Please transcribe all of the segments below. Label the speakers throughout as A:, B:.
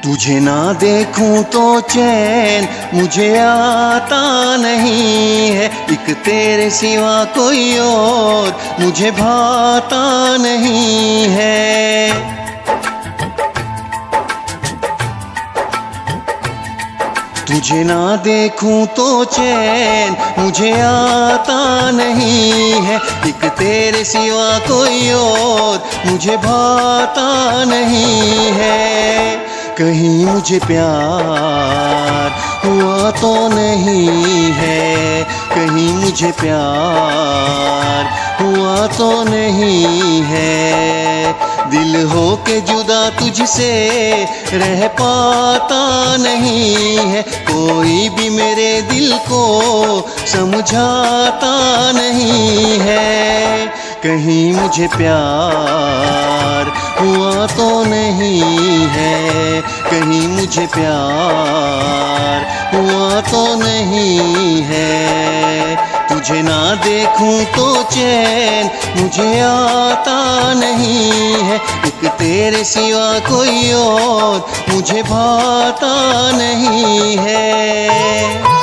A: तुझे ना देखूं तो चैन मुझे आता नहीं है, एक तेरे सिवा कोई और मुझे भाता नहीं है। तुझे ना देखूं तो चैन मुझे आता नहीं है, एक तेरे सिवा कोई और मुझे भाता नहीं है। कहीं मुझे प्यार हुआ तो नहीं है, कहीं मुझे प्यार हुआ तो नहीं है। दिल हो के जुदा तुझसे रह पाता नहीं है, कोई भी मेरे दिल को समझाता नहीं है। कहीं मुझे प्यार हुआ तो नहीं है, कहीं मुझे प्यार हुआ तो नहीं है। तुझे ना देखूं तो चैन मुझे आता नहीं है, एक तेरे सिवा कोई और मुझे भाता नहीं है।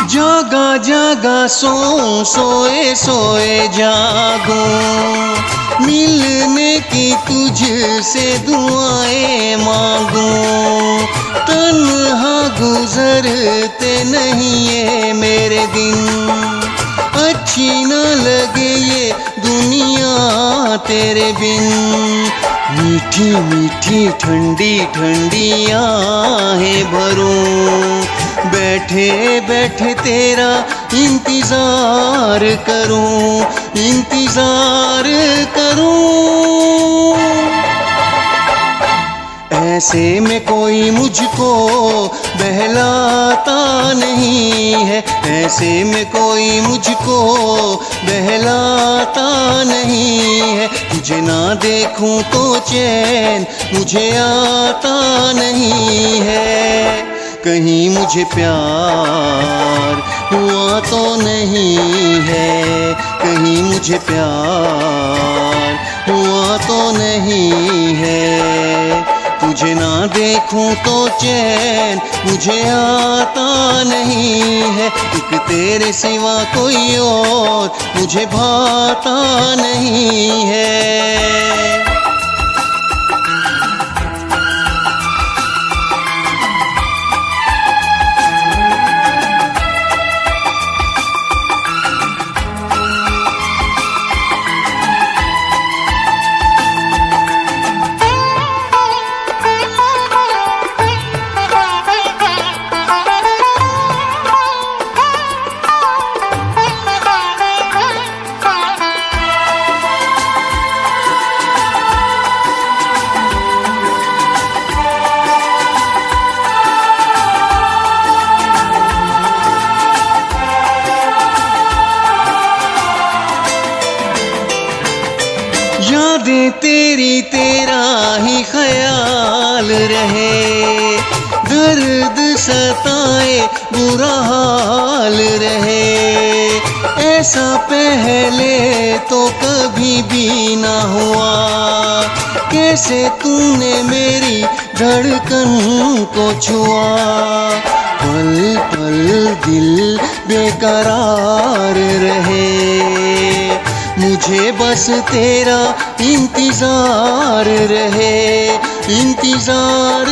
A: जागा जागा सोए सोए जागूं, मिलने की तुझसे दुआएं मांगूं। तन्हा गुजरते नहीं ये मेरे दिन, अच्छी न लगे ये दुनिया तेरे बिन। मीठी मीठी ठंडी ठंडी आहें भरूं, बैठे बैठे तेरा इंतजार करूं, इंतजार करूं। ऐसे में कोई मुझको बहलाता नहीं है, ऐसे में कोई मुझको बहलाता नहीं है। तुझे ना देखूं तो चैन मुझे आता नहीं है, कहीं मुझे प्यार हुआ तो नहीं है, कहीं मुझे प्यार हुआ तो नहीं है। तुझे ना देखूं तो चैन मुझे आता नहीं है, एक तेरे सिवा कोई और मुझे भाता नहीं है। यादें तेरी तेरा ही ख्याल रहे, दर्द सताए बुरा हाल रहे। ऐसा पहले तो कभी भी ना हुआ, कैसे तूने मेरी धड़कन को छुआ। पल पल दिल बेकरार रहे, मुझे बस तेरा इंतजार रहे, इंतजार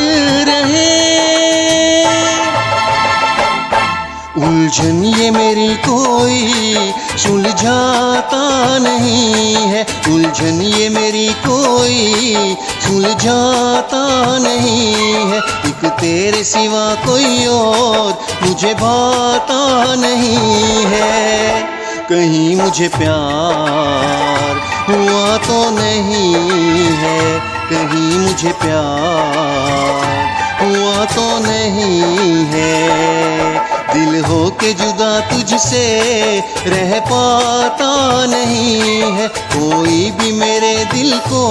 A: रहे। उलझन ये मेरी कोई सुलझाता नहीं है, उलझन ये मेरी कोई सुलझाता नहीं है। एक तेरे सिवा कोई और मुझे भाता नहीं है, कहीं मुझे प्यार हुआ तो नहीं है, कहीं मुझे प्यार हुआ तो नहीं है। दिल हो के जुदा तुझसे रह पाता नहीं है, कोई भी मेरे दिल को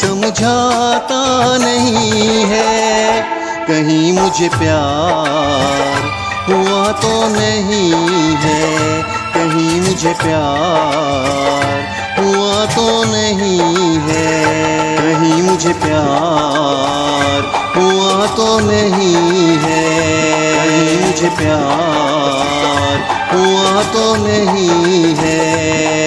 A: समझाता नहीं है। कहीं मुझे प्यार हुआ तो नहीं है, कहीं मुझे प्यार हुआ तो नहीं है, कहीं मुझे प्यार हुआ तो नहीं है, कहीं मुझे प्यार हुआ तो नहीं है।